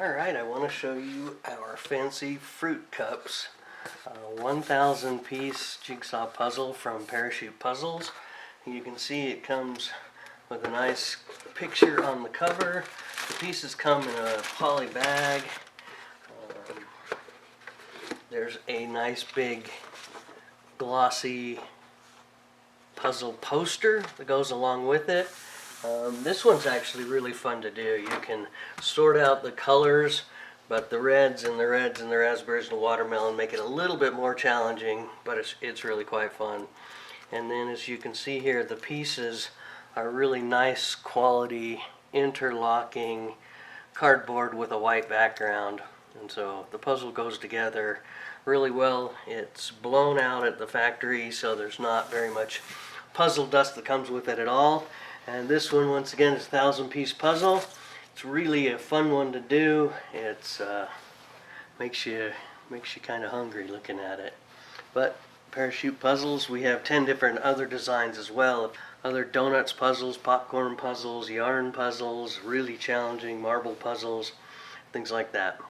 Alright, I want to show you our fancy fruit cups. 1,000 piece jigsaw puzzle from Parachute Puzzles. You can see it comes with a nice picture on the cover. The pieces come in a poly bag. There's a nice big glossy puzzle poster that goes along with it. This one's actually really fun to do. You can sort out the colors, but the reds and the reds and the raspberries and the watermelon make it a little bit more challenging, but it's really quite fun. And then as you can see here, the pieces are really nice quality interlocking cardboard with a white background, and so the puzzle goes together really well. It's blown out at the factory, so there's not very much puzzle dust that comes with it at all. And this one, once again, is a 1,000-piece puzzle. It's really a fun one to do. It's makes you kind of hungry looking at it. But Parachute Puzzles, we have 10 different other designs as well. Other donuts puzzles, popcorn puzzles, yarn puzzles, really challenging marble puzzles, things like that.